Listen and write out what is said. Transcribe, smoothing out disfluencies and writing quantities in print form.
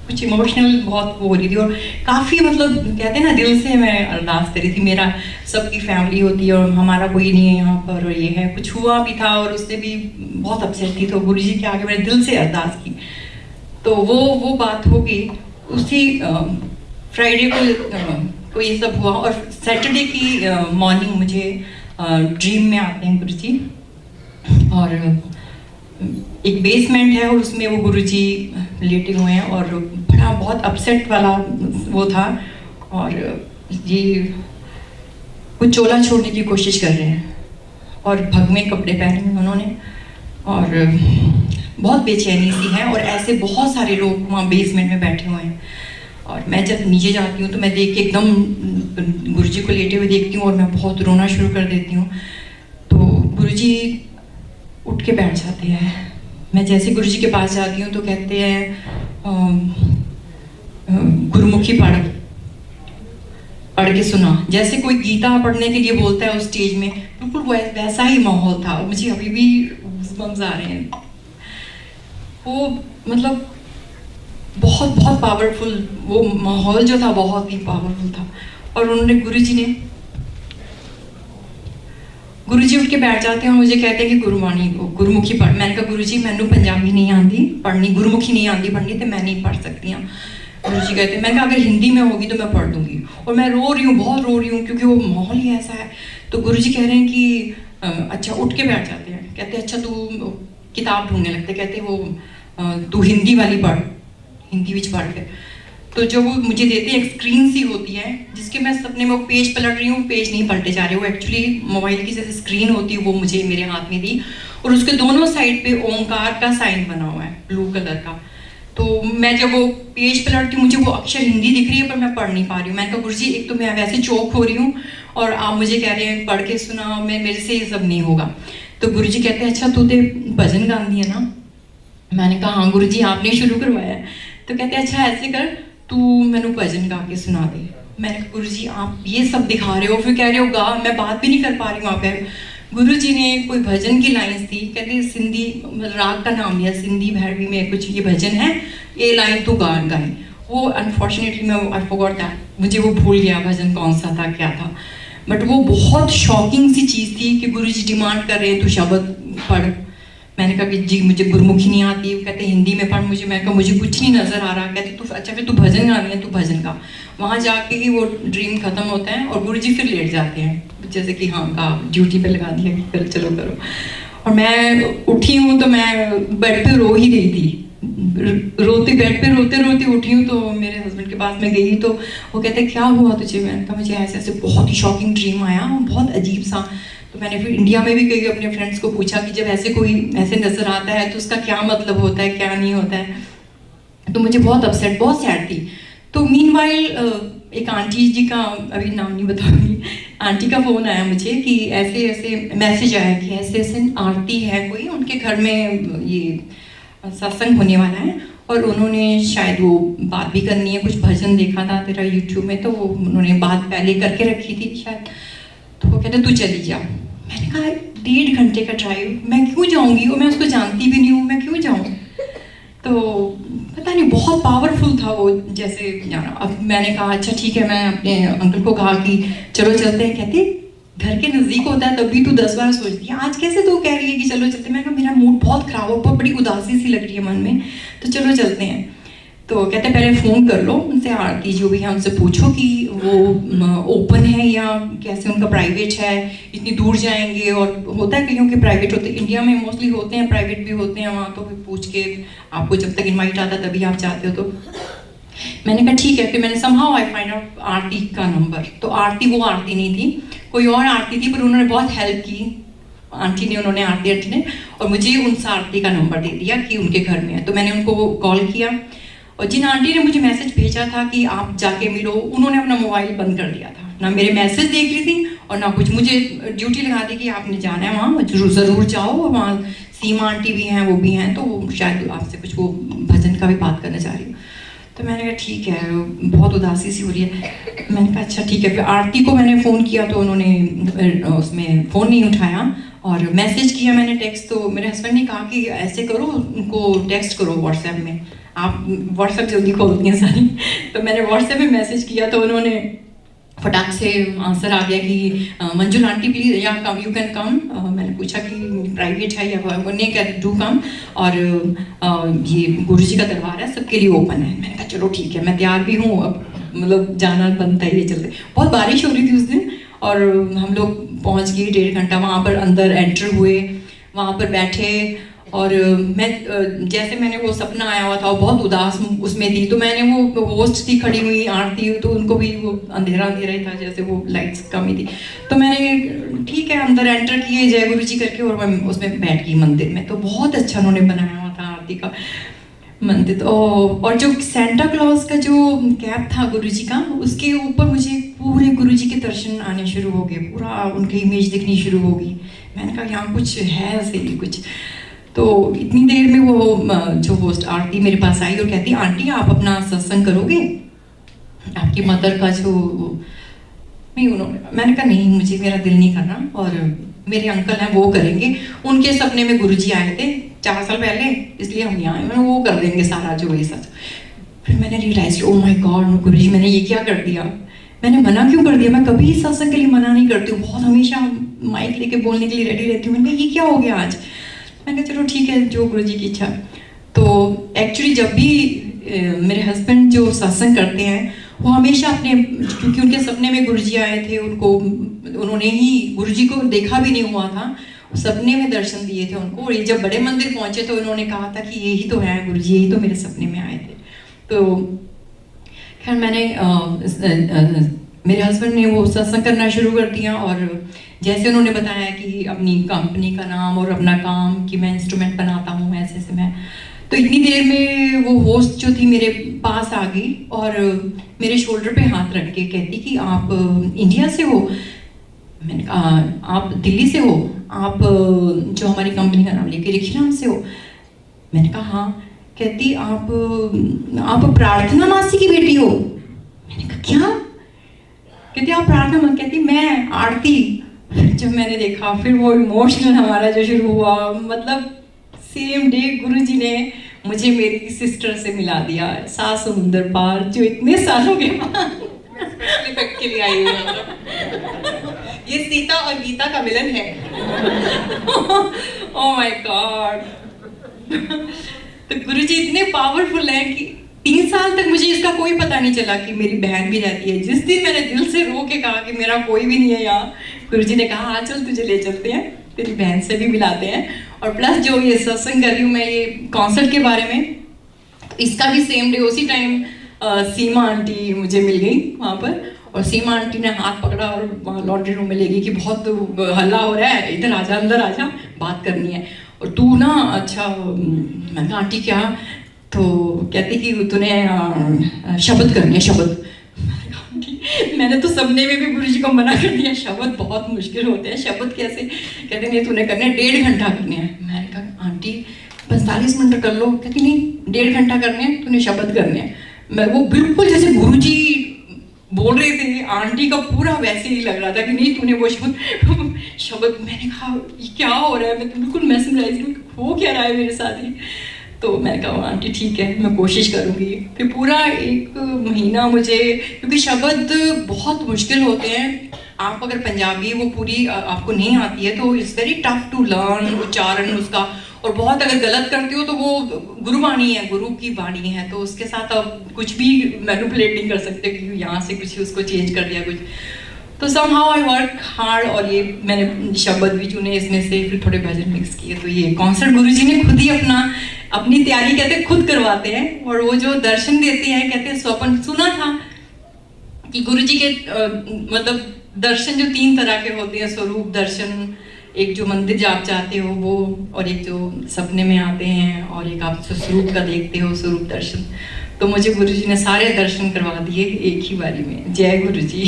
कुछ इमोशनल बहुत वो हो रही थी, और काफ़ी मतलब कहते हैं ना दिल से मैं अरदास करी थी। मेरा सबकी फैमिली होती है और हमारा कोई नहीं है यहाँ पर, और ये है कुछ हुआ भी था और उससे भी बहुत अपसेट थी, तो गुरुजी के आगे मैंने दिल से अरदास की। तो वो बात होगी। उसी फ्राइडे को ये सब हुआ, और सैटरडे की मॉर्निंग मुझे ड्रीम में आते हैं गुरुजी, और एक बेसमेंट है और उसमें वो गुरुजी लेटे हुए हैं, और बड़ा बहुत अपसेट वाला वो था, और ये कुछ चोला छोड़ने की कोशिश कर रहे हैं और भगवे कपड़े पहने हैं उन्होंने, और बहुत बेचैनी सी है, और ऐसे बहुत सारे लोग वहाँ बेसमेंट में बैठे हुए हैं। और मैं जब नीचे जाती हूँ तो मैं देख के एकदम गुरुजी को लेटे हुए देखती हूँ और मैं बहुत रोना शुरू कर देती हूँ। तो गुरुजी उठ के बैठ जाते हैं। मैं जैसे गुरुजी के पास जाती हूँ तो कहते हैं गुरुमुखी पढ़ के सुना, जैसे कोई गीता पढ़ने के लिए बोलता है उस स्टेज में, बिल्कुल वैसा ही माहौल था। मुझे अभी भी गूज़बम्स आ रहे हैं। वो मतलब बहुत बहुत पावरफुल वो माहौल जो था, बहुत ही पावरफुल था। और उन्होंने गुरुजी उठ के बैठ जाते हैं और मुझे कहते हैं कि गुरुमुखी पढ़। मैंने कहा गुरुजी मैनू पंजाबी नहीं आती पढ़नी, गुरुमुखी नहीं आती पढ़नी, तो मैं नहीं पढ़ सकती हाँ। गुरुजी कहते हैं, मैंने कहा अगर हिंदी में होगी तो मैं पढ़ दूंगी। और मैं रो रही हूँ, बहुत रो रही हूँ, क्योंकि वो माहौल ही ऐसा है। तो गुरुजी कह रहे हैं कि अच्छा, उठ के बैठ जाते हैं। कहते हैं अच्छा तू किताब ढूंढने लगते, कहते वो तू हिंदी वाली पढ़, हिंदी विच पढ़ के। तो जो वो मुझे देते हैं, एक स्क्रीन सी होती है जिसके मैं सपने में वो पेज पलट रही हूँ, पेज नहीं पलटे जा रहे, वो एक्चुअली मोबाइल की जैसे स्क्रीन होती है, वो मुझे मेरे हाथ में दी, और उसके दोनों साइड पे ओंकार का साइन बना हुआ है ब्लू कलर का। तो मैं जब वो पेज पलटती हूँ मुझे वो अक्षर हिंदी दिख रही है पर मैं पढ़ नहीं पा रही हूँ। मैंने कहा गुरुजी एक तो मैं वैसे चौक हो रही हूँ और आप मुझे कह रहे हैं पढ़ के सुना, मेरे से ये सब नहीं होगा। तो गुरुजी कहते हैं अच्छा तू तो भजन गाती है ना। मैंने कहा हाँ गुरुजी आपने शुरू करवाया है। तो कहते हैं अच्छा ऐसे कर तू मैंने भजन गा के सुना दे। मैंने कहा गुरुजी आप ये सब दिखा रहे हो, फिर कह रहे हो गा, मैं बात भी नहीं कर पा रही हूँ। वहाँ पे गुरुजी ने कोई भजन की लाइंस थी, कहते सिंधी राग का नाम लिया, सिंधी भैरवी में कुछ ये भजन है, ये लाइन तो गाई। वो अनफॉर्चुनेटली मैं आई फॉरगॉट दैट, मुझे वो भूल गया भजन कौन सा था क्या था। बट वो बहुत शॉकिंग सी चीज़ थी कि गुरुजी डिमांड कर रहे हैं तू शब्द पढ़। मैंने कहा कि जी मुझे गुरुमुखी नहीं आती। कहते हिंदी में पढ़ मुझे। मैं कहा मुझे कुछ नहीं नज़र आ रहा। कहते तू अच्छा फिर तू भजन गानी है, तू भजन गा। वहाँ जाके ही वो ड्रीम ख़त्म होता है और गुरुजी फिर लेट जाते हैं, जैसे कि हाँ का ड्यूटी पे लगा दिया कि फिर चलो करो। और मैं उठी हूँ तो मैं बेड पे रो ही रही थी, बेड पे रोते रोते उठी हूँ। तो मेरे हस्बैंड के पास में गई तो वो कहते क्या हुआ तुझे। मैंने कहा मुझे ऐसे ऐसे बहुत ही शॉकिंग ड्रीम आया, बहुत अजीब सा। तो मैंने फिर इंडिया में भी कई अपने फ्रेंड्स को पूछा कि जब ऐसे कोई ऐसे नज़र आता है तो उसका क्या मतलब होता है, क्या नहीं होता है। तो मुझे बहुत अपसेट, बहुत सैड थी। तो मीनवाइल एक आंटी जी का, अभी नाम नहीं बताऊंगी, आंटी का फ़ोन आया मुझे कि ऐसे ऐसे मैसेज आया कि ऐसे ऐसे आरती है कोई उनके घर में, ये सत्संग होने वाला है और उन्होंने शायद वो बात भी करनी है, कुछ भजन देखा था तेरा यूट्यूब में, तो वो उन्होंने बात पहले करके रखी थी शायद। तो वो कहते तू चली जा। मैंने कहा 1.5 घंटे का ड्राइव, मैं क्यों जाऊंगी, और मैं उसको जानती भी नहीं हूँ, मैं क्यों जाऊँ। तो पता नहीं बहुत पावरफुल था वो जैसे जाना। अब मैंने कहा अच्छा ठीक है, मैं अपने अंकल को कहा कि चलो चलते हैं। कहते घर के नज़दीक होता है तब भी तू 10 बार सोचती है, आज कैसे तू कह रही है कि चलो चलते हैं। मैं कहा मेरा मूड बहुत ख़राब हो, बहुत बड़ी उदासी सी लग रही है मन में, तो चलो चलते हैं। तो कहते पहले फ़ोन कर लो उनसे, आरती जो भी है उनसे पूछो कि वो ओपन है या कैसे उनका प्राइवेट है, इतनी दूर जाएंगे। और होता है कईयों के प्राइवेट होते हैं, इंडिया में मोस्टली होते हैं, प्राइवेट भी होते हैं वहाँ। तो फिर पूछ के आपको जब तक इनवाइट आता तभी आप जाते हो। तो मैंने कहा ठीक है। फिर मैंने समहाउ आई फाइंड आउट आरती का नंबर। तो आरती वो आरती नहीं थी, कोई और आरती थी, पर उन्होंने बहुत हेल्प की आंटी ने, उन्होंने आरती ने, और मुझे उनसे आरती का नंबर दे दिया कि उनके घर में है। तो मैंने उनको कॉल किया और जिन आंटी ने मुझे मैसेज भेजा था कि आप जाके मिलो, उन्होंने अपना मोबाइल बंद कर दिया था, ना मेरे मैसेज देख रही थी और ना कुछ। मुझे ड्यूटी लगा दी कि आपने जाना है वहाँ, ज़रूर जाओ, वहाँ सीमा आंटी भी हैं, वो भी हैं, तो शायद आपसे कुछ वो भजन का भी बात करना चाह रही हूँ। तो मैंने कहा ठीक है, बहुत उदासी सी हो रही है। मैंने कहा अच्छा ठीक है। फिर आरती को मैंने फ़ोन किया तो उन्होंने उसमें फ़ोन नहीं उठाया, और मैसेज किया मैंने टेक्स्ट। तो मेरे हस्बैंड ने कहा कि ऐसे करो, उनको टेक्स्ट करो व्हाट्सएप में, आप व्हाट्सएप जल्दी खोलती हैं सारी। तो मैंने व्हाट्सएप में मैसेज किया तो उन्होंने फटाक से आंसर आ गया कि मंजुल आंटी प्लीज़ या कम यू कैन कम। मैंने पूछा कि प्राइवेट है या नहीं, क्या डू कम, और ये गुरुजी का दरबार है, सबके लिए ओपन है। मैंने कहा चलो ठीक है, मैं तैयार भी हूँ, अब मतलब जाना बनता है, ये चलते। बहुत बारिश हो रही थी उस दिन और हम लोग पहुँच गए, 1.5 घंटा वहाँ पर अंदर एंटर हुए, वहाँ पर बैठे और मैं जैसे मैंने वो सपना आया हुआ था वो बहुत उदास उसमें थी, तो मैंने वो होस्ट थी खड़ी हुई आरती, तो उनको भी वो अंधेरा अंधेरा ही था, जैसे वो लाइट्स कम ही थी, तो मैंने ठीक है अंदर एंटर किए जय गुरु जी करके और मैं उसमें बैठ गई मंदिर में। तो बहुत अच्छा उन्होंने बनाया हुआ था आरती का मंदिर। तो और जो सेंटा क्लॉज का जो कैप था गुरु जी का, उसके ऊपर मुझे पूरे गुरु जी के दर्शन आने शुरू हो गए, पूरा उनकी इमेज दिखनी शुरू हो गई। मैंने कहा यहाँ कुछ है ऐसे ही कुछ। तो इतनी देर में वो जो होस्ट आरती मेरे पास आई और कहती आंटी आप अपना सत्संग करोगे, आपकी मदर का जो नहीं, उन्होंने मैंने कहा नहीं मुझे, मेरा दिल नहीं कर रहा, और मेरे अंकल हैं वो करेंगे, उनके सपने में गुरुजी आए थे 4 साल पहले, इसलिए हम यहाँ आए, मैंने वो कर देंगे सारा जो ये सच। फिर मैंने रियलाइज, ओ माय गॉड गुरुजी मैंने ये क्या कर दिया, मैंने मना क्यों कर दिया। मैं कभी सत्संग के लिए मना नहीं करती हूँ, बहुत हमेशा माइक लेके बोलने के लिए रेडी रहती हूँ। मैंने कहा ये क्या हो गया आज, मैंने कहा चलो ठीक है जो गुरुजी की इच्छा। तो एक्चुअली जब भी मेरे हस्बैंड जो सत्संग करते हैं वो हमेशा अपने, क्योंकि उनके सपने में गुरुजी आए थे, उन्होंने ही गुरुजी को देखा भी नहीं हुआ था, सपने में दर्शन दिए थे उनको, और ये जब बड़े मंदिर पहुंचे तो उन्होंने कहा था कि यही तो है गुरुजी, यही तो मेरे सपने में आए थे। तो खैर मैंने मेरे हस्बैंड ने वो सत्संग करना शुरू कर दिया, और जैसे उन्होंने बताया कि अपनी कंपनी का नाम और अपना काम कि मैं इंस्ट्रूमेंट बनाता हूँ ऐसे ऐसे मैं, तो इतनी देर में वो होस्ट जो थी मेरे पास आ गई और मेरे शोल्डर पे हाथ रख के कहती कि आप इंडिया से हो। मैंने कहा आप दिल्ली से हो, आप जो हमारी कंपनी का नाम लेके रिखीराम से हो। मैंने कहा हाँ। कहती आप प्रार्थना मासी की बेटी हो। मैंने कहा क्या। कहती आप प्रार्थना, कहती मैं आरती। जब मैंने देखा फिर वो इमोशनल हमारा जो शुरू हुआ, मतलब सेम डे गुरुजी ने मुझे मेरी सिस्टर से मिला दिया, 7 समुंदर पार, जो इतने सालों के बाद इफेक्ट के लिए आई हूँ। ये सीता और गीता का मिलन है। Oh my God. तो गुरुजी इतने पावरफुल हैं कि 3 साल तक मुझे इसका कोई पता नहीं चला कि मेरी बहन भी रहती है। जिस दिन मैंने दिल से रो के कहा कि मेरा कोई भी नहीं है यहाँ, गुरुजी ने कहा हाँ चल तुझे ले चलते हैं, तेरी बहन से भी मिलाते हैं। और प्लस जो ये सत्संग कर रही हूँ मैं ये कॉन्सर्ट के बारे में, तो इसका भी सेम डे उसी टाइम सीमा आंटी मुझे मिल गई वहाँ पर, और सीमा आंटी ने हाथ पकड़ा और वहाँ लॉन्ड्री रूम में ले गई कि बहुत हल्ला हो रहा है, इधर आजा, अंदर आजा, बात करनी है। और तू ना अच्छा, मैंने कहा आंटी क्या, तो कहती कि तूने शब्द करनी है, शब्द। मैंने तो सपने में भी गुरुजी को मना कर दिया, शब्द बहुत मुश्किल होते हैं, शब्द कैसे। कहते नहीं तूने करने 1.5 घंटा करने हैं। मैंने कहा आंटी 45 मिनट कर लो। कहती नहीं 1.5 घंटा करने हैं, तूने शब्द करने हैं। मैं वो बिल्कुल जैसे गुरुजी बोल रहे थे, आंटी का पूरा वैसे ही लग रहा था कि नहीं तूने वो शब्द। मैंने कहा ये क्या हो रहा है, मैं तो बिल्कुल मैसेज हो क्या रहा है मेरे साथ ही। तो मैंने कहा आंटी ठीक है मैं कोशिश करूँगी। फिर पूरा 1 महीना मुझे, क्योंकि शब्द बहुत मुश्किल होते हैं, आप अगर पंजाबी वो पूरी आपको नहीं आती है तो it's very tough to learn उच्चारण उसका, और बहुत अगर गलत करते हो तो वो गुरुवाणी है, गुरु की वाणी है, तो उसके साथ आप कुछ भी मैनिपुलेट नहीं कर सकते कि यहाँ से कुछ उसको चेंज कर दिया कुछ। तो somehow I work hard, और ये मैंने शब्द भी चुने इसमें से, फिर थोड़े भजन मिक्स किए। तो ये कॉन्सर्ट गुरुजी ने खुद ही अपनी तैयारी कहते हैं खुद करवाते हैं, और वो जो दर्शन देते हैं कहते हैं स्वप्न। सुना था कि गुरुजी के मतलब दर्शन जो 3 तरह के होते हैं, स्वरूप दर्शन, एक जो मंदिर जब आप जाते हो वो, और एक जो सपने में आते हैं, और एक आप स्वरूप का देखते हो स्वरूप दर्शन। तो मुझे गुरुजी ने सारे दर्शन करवा दिए एक ही बारी में। जय गुरुजी।